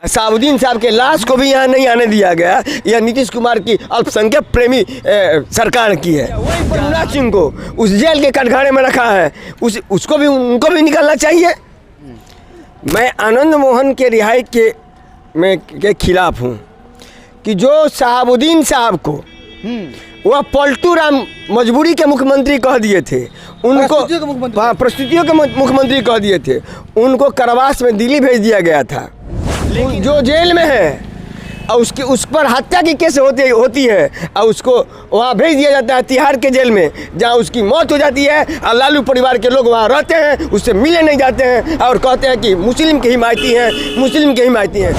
शहाबुद्दीन साहब के लाश को भी यहाँ नहीं आने दिया गया। यह नीतीश कुमार की अल्पसंख्यक प्रेमी सरकार की है। वही प्रभुनाथ सिंह को उस जेल के कटघरे में रखा है, उनको भी निकलना चाहिए। मैं आनंद मोहन के रिहाई के खिलाफ हूँ कि जो शहाबुद्दीन साहब को वह पलटू राम मजबूरी के मुख्यमंत्री कह दिए थे, उनको प्रस्तुतियों के मुख्यमंत्री कह दिए थे, उनको कारावास में दिल्ली भेज दिया गया था। लेकिन जो जेल में है और उस पर हत्या की केस होती है और उसको वहाँ भेज दिया जाता है तिहाड़ के जेल में, जहाँ उसकी मौत हो जाती है और लालू परिवार के लोग वहाँ रहते हैं, उससे मिलने नहीं जाते हैं और कहते हैं कि मुस्लिम के हिमायती हैं, मुस्लिम के हिमायती हैं।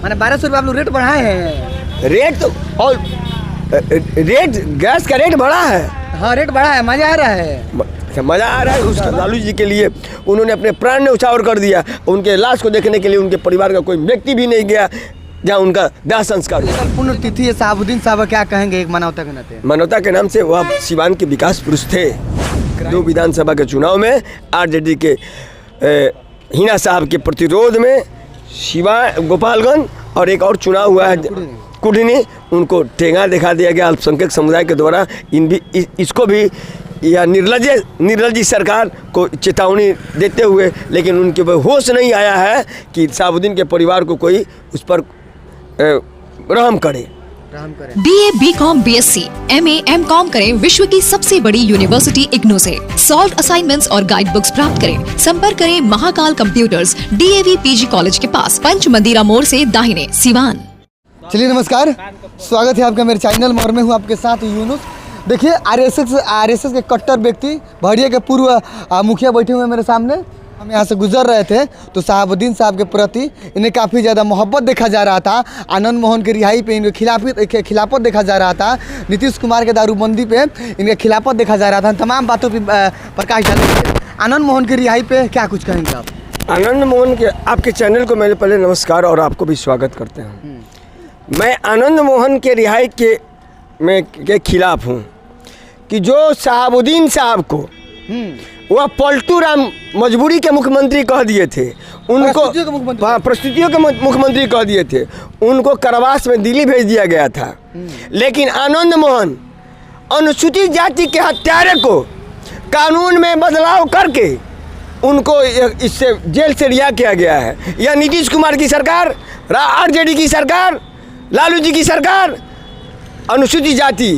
मैंने 1200 रुपये आप लोग रेट बढ़ाए हैं। रेट तो और रेट गैस का रेट बढ़ा है। हाँ रेट बढ़ा है, मज़ा आ रहा है, मज़ा आ रहा है। उसका लालू जी के लिए उन्होंने अपने प्राण न्यौछावर कर दिया। उनके लाश को देखने के लिए उनके परिवार का कोई व्यक्ति भी नहीं गया जहाँ उनका दाह संस्कार हुआ। पुण्यतिथि है शहाबुद्दीन साहब, क्या कहेंगे एक मानवता के नाते? मानवता के नाम से वह सिवान के विकास पुरुष थे। 2 विधानसभा के चुनाव में आरजेडी के हिना साहब के प्रतिरोध में सिवान गोपालगंज और एक और चुनाव हुआ है कुढ़नी, उनको ठेंगा दिखा दिया गया अल्पसंख्यक समुदाय के द्वारा। इसको भी यह निर्लजी सरकार को चेतावनी देते हुए, लेकिन उनके होश नहीं आया है कि शहाबुद्दीन के परिवार को कोई उस पर रहम करे। BA, BCom, BSc, MA, MCom करें विश्व की सबसे बड़ी यूनिवर्सिटी इग्नू से। सॉल्व असाइनमेंट्स और गाइड बुक्स प्राप्त करें। संपर्क करें Mahakal computers, DAV PG college के पास, पंच मंदिरा मोड़ से दाहिने, सिवान। चलिए नमस्कार, स्वागत है आपका मेरे चैनल में और मैं हूँ आपके साथ यूनुस। देखिए आरएसएस के कट्टर व्यक्ति भड़िया के पूर्व मुखिया बैठे हुए हैं मेरे सामने। हम यहाँ से गुजर रहे थे तो शहाबुद्दीन साहब के प्रति इन्हें काफ़ी ज़्यादा मोहब्बत देखा जा रहा था। आनंद मोहन की रिहाई पे इनके खिलाफत देखा जा रहा था। नीतीश कुमार के दारूबंदी पे इनके खिलाफत देखा जा रहा था। तमाम बातों पर प्रकाश डालेंगे। आनंद मोहन की रिहाई पे क्या कुछ कहेंगे आप? आनंद मोहन के आपके चैनल को मेरे पहले नमस्कार और आपको भी स्वागत करते हैं। मैं आनंद मोहन के रिहाई के खिलाफ हूँ कि जो शहाबुद्दीन साहब को वह पलटू राम मजबूरी के मुख्यमंत्री कह दिए थे, उनको प्रस्तुतियों के मुख्यमंत्री कह दिए थे, उनको कारावास में दिल्ली भेज दिया गया था। लेकिन आनंद मोहन अनुसूचित जाति के हत्यारे को कानून में बदलाव करके उनको इससे जेल से रिहा किया गया है। यह नीतीश कुमार की सरकार, आरजेडी की सरकार, लालू जी की सरकार अनुसूचित जाति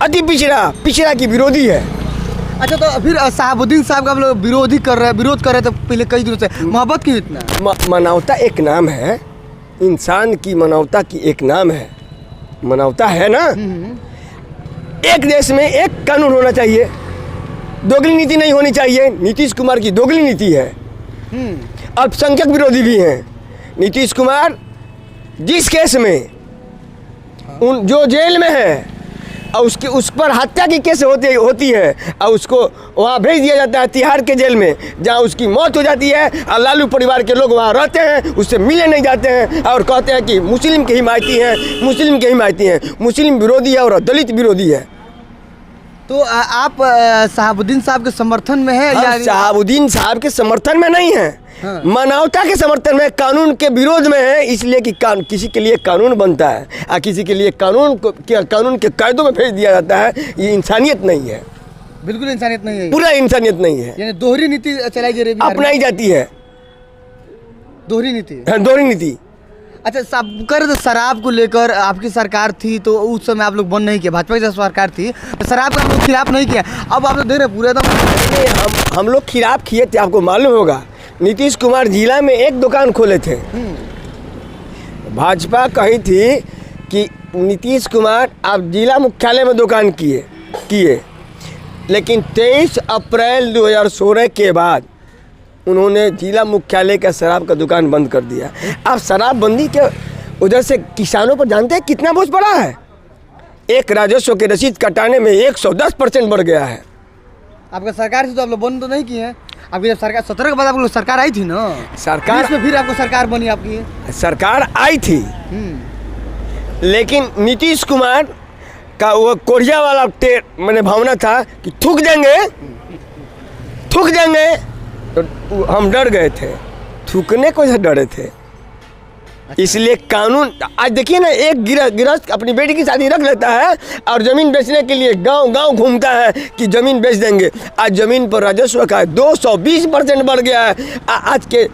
अति पिछड़ा की विरोधी है। अच्छा, तो फिर शहाबुद्दीन साहब का आप लोग विरोध कर रहे थे पहले कई दिनों से, मोहब्बत क्यों इतना? मानवता एक नाम है, इंसान की मानवता की एक नाम है, मानवता है ना। एक देश में एक कानून होना चाहिए, दोगली नीति नहीं होनी चाहिए। नीतीश कुमार की दोगली नीति है। अल्पसंख्यक विरोधी भी हैं। नीतीश कुमार जिस केस में जो जेल में है और उस पर हत्या की केस होती है और उसको वहाँ भेज दिया जाता है तिहाड़ के जेल में, जहाँ उसकी मौत हो जाती है और लालू परिवार के लोग वहाँ रहते हैं, उससे मिलने नहीं जाते हैं और कहते हैं कि मुस्लिम के हिमायती हैं, मुस्लिम के हिमायती हैं। मुस्लिम विरोधी है और दलित विरोधी है। तो आप शहाबुद्दीन साहब के समर्थन में है या? शहाबुद्दीन साहब के समर्थन में नहीं है। हाँ। मानवता के समर्थन में, कानून के विरोध में है। इसलिए कि किसी के लिए कानून बनता है और किसी के लिए कानून के कायदों में भेज दिया जाता है। ये इंसानियत नहीं है, बिल्कुल इंसानियत नहीं है, पूरा इंसानियत नहीं है। यानी दोहरी नीति चलाई जा रही है, अपनाई जाती है दोहरी नीति। हाँ, दोहरी नीति। अच्छा, सब शराब को लेकर आपकी सरकार थी तो उस समय आप लोग बंद नहीं किया, भाजपा की सरकार थी तो शराब का हम लोग खिलाफ नहीं किया। अब आप लोग देख रहे पूरे एकदम हम लोग खिलाफ किए थे। आपको मालूम होगा नीतीश कुमार जिला में एक दुकान खोले थे। भाजपा कही थी कि नीतीश कुमार आप जिला मुख्यालय में दुकान किए, लेकिन 23 अप्रैल 2016 के बाद उन्होंने जिला मुख्यालय का शराब का दुकान बंद कर दिया। अब शराबबंदी के उधर से किसानों पर जानते हैं कितना बोझ पड़ा है? एक राजस्व के रसीद कटाने में 110% बढ़ गया है। आपका सरकार से तो आप लोग बंद तो नहीं किए हैं। आपकी जब सरकार 17 के बाद आप लोग सरकार आई थी ना, सरकार में फिर आपको सरकार बनी, आपकी सरकार आई थी। लेकिन नीतीश कुमार का वो कोढ़िया वाला मैंने भावना था कि थूक देंगे तो हम डर गए थे। थूकने को डरे थे। इसलिए कानून आज देखिए ना, एक गृहस्थ अपनी बेटी की शादी रख लेता है और ज़मीन बेचने के लिए गांव घूमता है कि ज़मीन बेच देंगे। आज ज़मीन पर राजस्व का 220% बढ़ गया है। आज के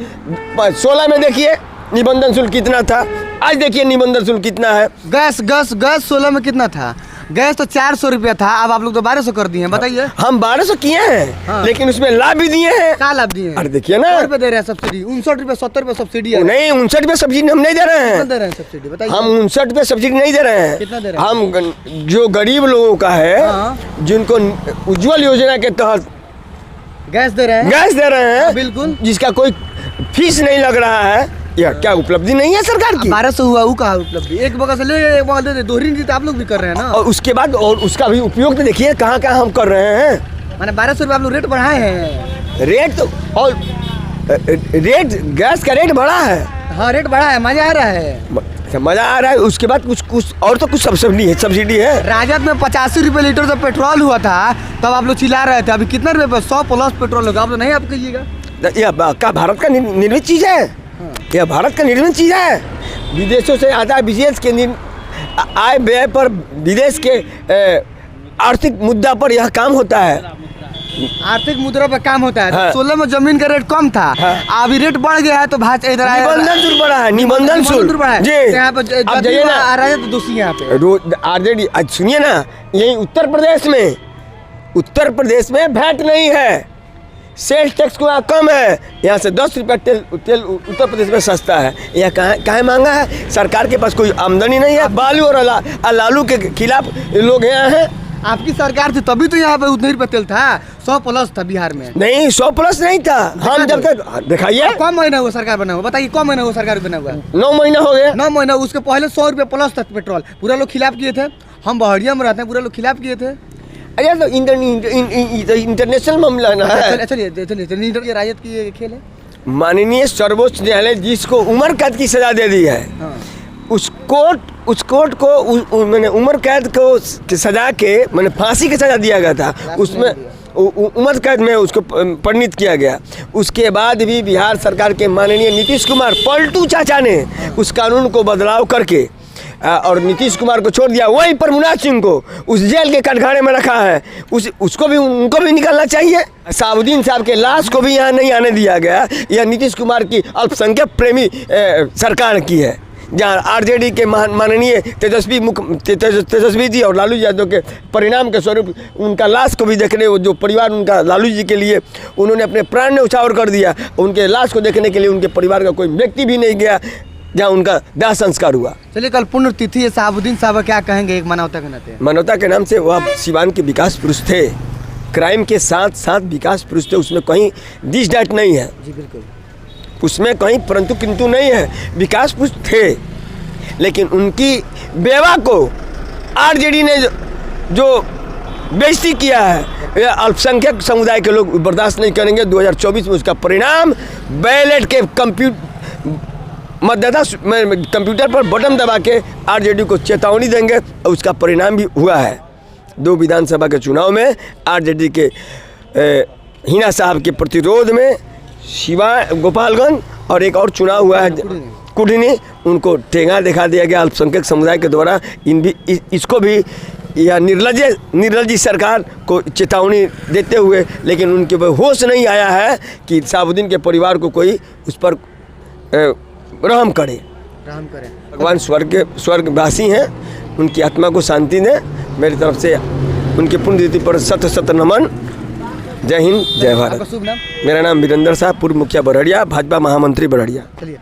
16 में देखिए निबंधन शुल्क कितना था, आज देखिए निबंधन शुल्क कितना है। गैस 16 में कितना था? गैस तो 400 रुपया था, अब आप लोग तो 1200 कर दिए हैं। बताइए। हम 1200 किए हैं, हाँ। लेकिन उसमें लाभ भी दिए हैं। क्या लाभ दिए हैं? अरे देखिए ना, 100 रुपये दे रहे हैं सब्सिडी, 59 रुपये 70 रुपये सब्सिडी है। नहीं 59 रुपये सब्सिडी हम नहीं दे रहे कितना हैं। दे रहे हैं सब्सिडी? बताइए। हम 59 रुपये सब्सिडी नहीं दे रहे हैं। कितना दे रहे हैं? हम जो गरीब लोगों का है, हाँ। जिनको उज्ज्वल योजना के तहत गैस दे रहे हैं। गैस दे रहे हैं, हाँ, बिल्कुल। जिसका कोई फीस नहीं लग रहा है, यह क्या उपलब्धि नहीं है सरकार की? 1200 हुआ, वो कहा उपलब्धि? एक बगल से ले एक बगल दे दे, दोहरी नीति आप लोग भी कर रहे हैं ना। और उसके बाद और उसका भी उपयोग तो देखिए कहाँ कहाँ हम कर रहे हैं। मैंने 1200 रुपये आप लोग रेट बढ़ाए हैं। रेट तो और रेट गैस का रेट बढ़ा है। हाँ, रेट बढ़ा है, मजा आ रहा है। मजा आ रहा है। उसके बाद कुछ और तो कुछ सब्सिडी है। राजद में 85 रुपये लीटर जब पेट्रोल हुआ था तब आप लोग चिल्ला रहे थे, अभी कितने रुपये पे 100 प्लस पेट्रोल होगा। आप लोग नहीं आप कहिएगा। यह क्या भारत का निर्मित चीज़ है? यह भारत का निर्मित चीज़ है। विदेशों से आता है, विदेश के आय व्यय पर, विदेश के आर्थिक मुद्दा पर यह काम होता है। आर्थिक मुद्रा पे काम होता है। हाँ। 16 में जमीन का रेट कम था, हाँ। अभी रेट बढ़ गया है तो भाज इधर आया। निबंधन शुल्क बढ़ा है, निबंधन शुल्क बढ़ा है। जी। तो यहाँ पे अब जाइए ना, आ रहा है तो दोषी यहाँ पे रोज आरजेडी। आज सुनिए ना, यही उत्तर प्रदेश में वैट नहीं है, सेल्स टैक्स को कम है। यहाँ से 10 रुपया तेल उत्तर प्रदेश में सस्ता है। यह कहाँ महंगा है? सरकार के पास कोई आमदनी नहीं है। बालू और लालू के खिलाफ लोग यहाँ हैं। आपकी सरकार थी तभी तो यहाँ पे उतने रुपये तेल था, 100 प्लस था बिहार में। नहीं 100 प्लस नहीं था। हम जब तक दिखाइए, कम महीना हुआ सरकार बना हुआ, बताइए कम महीना हुआ सरकार बना हुआ? 9 महीना हो गए। 9 महीना। उसके पहले 100 रुपये प्लस था पेट्रोल, पूरा लोग खिलाफ किए थे। हम बहड़िया में रहते हैं, पूरा लोग खिलाफ किए थे। अरे तो इंटरनेशनल मामला ना है। चलिए राजद की ये खेल है। माननीय सर्वोच्च न्यायालय जिसको उम्र कैद की सजा दे दी है, हाँ। उस कोर्ट को मैंने उम्र कैद को सजा के मैंने फांसी की सजा दिया गया था, उसमें उम्र कैद में उसको परिणित किया गया। उसके बाद भी बिहार सरकार के माननीय नीतीश कुमार पलटू चाचा ने उस कानून को बदलाव करके और नीतीश कुमार को छोड़ दिया। वहीं पर मुनाज सिंह को उस जेल के कटघरे में रखा है। उनको भी निकलना चाहिए। साबुद्दीन साहब के लाश को भी यहाँ नहीं आने दिया गया। यह नीतीश कुमार की अल्पसंख्यक प्रेमी सरकार की है, जहाँ आरजेडी के माननीय तेजस्वी जी और लालू यादव के परिणाम के स्वरूप उनका लाश को भी देखने, जो परिवार उनका लालू जी के लिए उन्होंने अपने प्राण न्यौछावर कर दिया, उनके लाश को देखने के लिए उनके परिवार का कोई व्यक्ति भी नहीं गया जहाँ उनका दाह संस्कार हुआ। चलिए, कल पुण्यतिथि है साबुद्दीन साहब, क्या कहेंगे एक मानवता के नाते? मानवता के नाम से वह सिवान के विकास पुरुष थे, क्राइम के साथ साथ विकास पुरुष थे। उसमें कहीं दिस डाट नहीं है जी, बिल्कुल उसमें कहीं परंतु किंतु नहीं है। विकास पुरुष थे, लेकिन उनकी बेवा को आरजेडी ने जो बेइज्जती किया है, यह अल्पसंख्यक समुदाय के लोग बर्दाश्त नहीं करेंगे। 2024 में उसका परिणाम बैलेट के मतदाता कंप्यूटर पर बटन दबा के आरजेडी को चेतावनी देंगे। उसका परिणाम भी हुआ है। 2 विधानसभा के चुनाव में आरजेडी के हिना साहब के प्रतिरोध में गोपालगंज और एक और चुनाव हुआ है कुढ़नी, उनको ठेंगा दिखा दिया गया अल्पसंख्यक समुदाय के द्वारा। इसको भी यह निर्लजी सरकार को चेतावनी देते हुए, लेकिन उनके वो होश नहीं आया है कि साबुद्दीन के परिवार को कोई उस पर रहम करे। भगवान स्वर्गवासी हैं, उनकी आत्मा को शांति दें। मेरी तरफ से उनके पुण्यतिथि पर शत नमन। जय हिंद, जय भारत। शुभ नाम? मेरा नाम वीरेंद्र साहब, पूर्व मुखिया बरहड़िया, भाजपा महामंत्री बरहड़िया। चलिए।